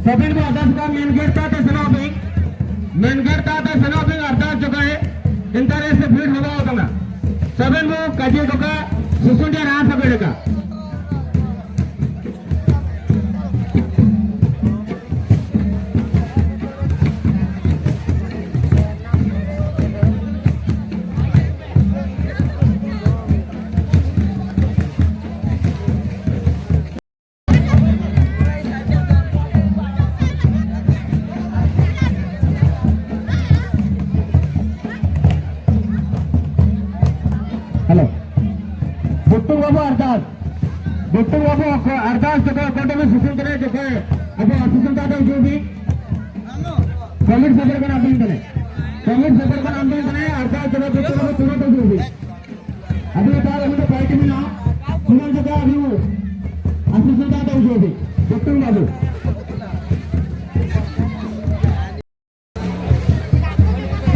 सभी को अर्थात का मेन गेट था तो सनाबिंग अर्थात जो है इंटरेस्ट से भीड़ होगा होता ना सभी को कजे तो का सुसुंडिया रात सभी का हेलो बुट्टू बाबू अर्थात जो कोटे में सुसुल करे जो है अब सुसुल दादा जो भी कमिट सदर का नाम करें अर्थात जो बुट्टू बाबू तुरंत जो भी अभी बार हम तो पार्टी में ना सुनल जगह अभी वो सुसुल दादा जो भी बुट्टू बाबू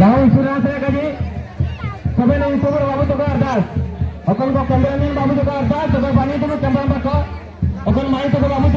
गाँव इंश्योरेंस है कभी सभी ने यूट्यूबर बाबू तो का अर्थात अपन को कैमरामैन बाबू तो का अर्थात तो पानी तो कैमरा रखो अपन माई तो बाबू